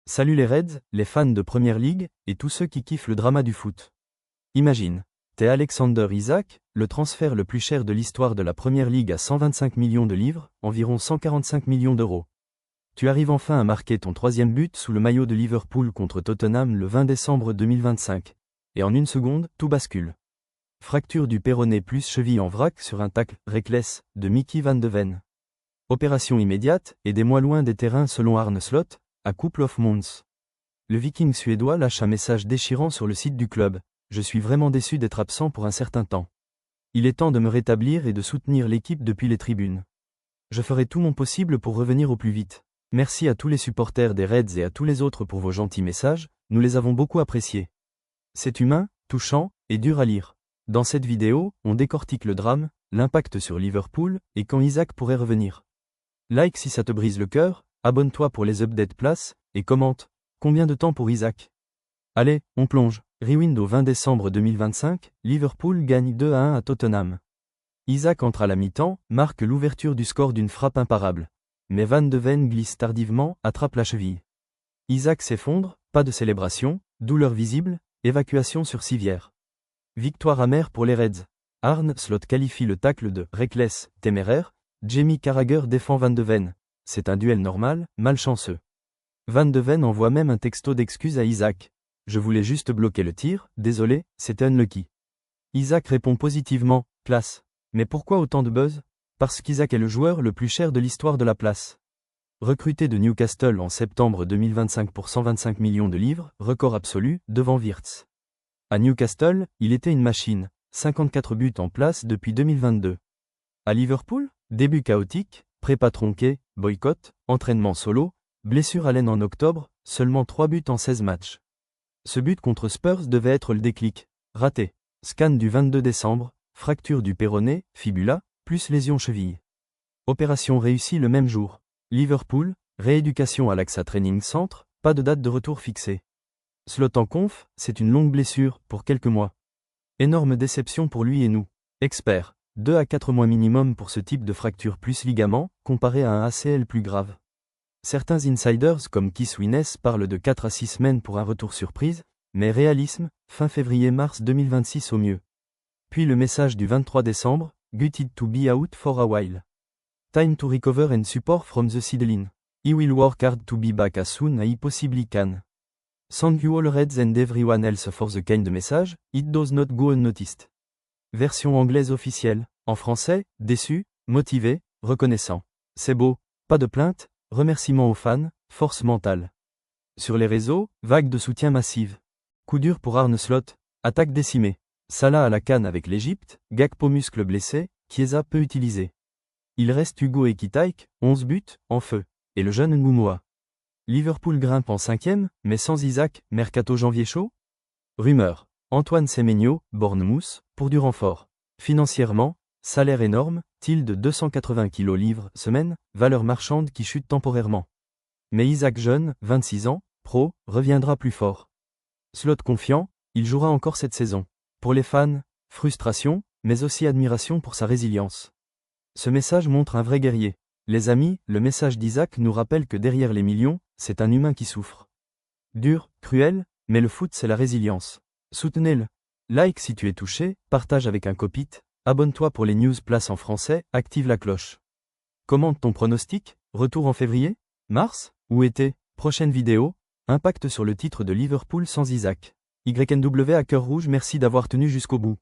Salut les Reds, les fans de Premier League, et tous ceux qui kiffent le drama du foot. Imagine, t'es Alexander Isak, le transfert le plus cher de l'histoire de la Premier League à 125 millions de livres, environ 145 millions d'euros. Tu arrives enfin à marquer ton troisième but sous le maillot de Liverpool contre Tottenham le 20 décembre 2025. Et en une seconde, tout bascule. Fracture du péroné plus cheville en vrac sur un tacle reckless de Mickey Van de Ven. Opération immédiate, et des mois loin des terrains selon Arne Slot, a couple of months. Le Viking suédois lâche un message déchirant sur le site du club. Je suis vraiment déçu d'être absent pour un certain temps. Il est temps de me rétablir et de soutenir l'équipe depuis les tribunes. Je ferai tout mon possible pour revenir au plus vite. Merci à tous les supporters des Reds et à tous les autres pour vos gentils messages, nous les avons beaucoup appréciés. C'est humain, touchant et dur à lire. Dans cette vidéo, on décortique le drame, l'impact sur Liverpool et quand Isak pourrait revenir. Like si ça te brise le cœur, abonne-toi pour les updates places, et commente. Combien de temps pour Isak? Allez, on plonge. Rewind au 20 décembre 2025, Liverpool gagne 2-1 à Tottenham. Isak entre à la mi-temps, marque l'ouverture du score d'une frappe imparable. Mais Van de Ven glisse tardivement, attrape la cheville. Isak s'effondre, pas de célébration, douleur visible, évacuation sur civière. Victoire amère pour les Reds. Arne Slot qualifie le tacle de « reckless », téméraire. Jamie Carragher défend Van de Ven. C'est un duel normal, malchanceux. Van de Ven envoie même un texto d'excuse à Isak. Je voulais juste bloquer le tir, désolé, c'était unlucky. Isak répond positivement, classe. Mais pourquoi autant de buzz? Parce qu'Isak est le joueur le plus cher de l'histoire de la place. Recruté de Newcastle en septembre 2025 pour 125 millions de livres, record absolu, devant Wirtz. À Newcastle, il était une machine, 54 buts en place depuis 2022. À Liverpool, début chaotique, prépa tronqué, boycott, entraînement solo, blessure à l'aine en octobre, seulement 3 buts en 16 matchs. Ce but contre Spurs devait être le déclic. Raté. Scan du 22 décembre, fracture du péroné, fibula, plus lésion cheville. Opération réussie le même jour. Liverpool, rééducation à l'AXA Training Centre, pas de date de retour fixée. Slot en conf, c'est une longue blessure, pour quelques mois. Énorme déception pour lui et nous. Experts. 2 à 4 mois minimum pour ce type de fracture plus ligament, comparé à un ACL plus grave. Certains insiders comme Keith Wines parlent de 4 à 6 semaines pour un retour surprise, mais réalisme, fin février-mars 2026 au mieux. Puis le message du 23 décembre, gutted to be out for a while. Time to recover and support from the sideline. He will work hard to be back as soon as he possibly can. Thank you all Reds and everyone else for the kind message, it does not go unnoticed. Version anglaise officielle. En français, déçu, motivé, reconnaissant. C'est beau, pas de plainte, remerciements aux fans, force mentale. Sur les réseaux, vague de soutien massive. Coup dur pour Arne Slot, attaque décimée. Salah à la canne avec l'Égypte, Gakpo muscle blessé, Chiesa peu utilisé. Il reste Hugo Ekitike, 11 buts, en feu. Et le jeune Ngoumoua. Liverpool grimpe en 5e, mais sans Isak, mercato janvier chaud? Rumeur. Antoine Semenyo, Bournemouth, pour du renfort. Financièrement, salaire énorme, tilde 280 kg livres semaine, valeur marchande qui chute temporairement. Mais Isak jeune, 26 ans, pro, reviendra plus fort. Slot confiant, il jouera encore cette saison. Pour les fans, frustration, mais aussi admiration pour sa résilience. Ce message montre un vrai guerrier. Les amis, le message d'Isak nous rappelle que derrière les millions, c'est un humain qui souffre. Dur, cruel, mais le foot c'est la résilience. Soutenez-le. Like si tu es touché, partage avec un copite, abonne-toi pour les news place en français, active la cloche. Commente ton pronostic, retour en février, mars, ou été, prochaine vidéo, impact sur le titre de Liverpool sans Isak. YNW à cœur rouge merci d'avoir tenu jusqu'au bout.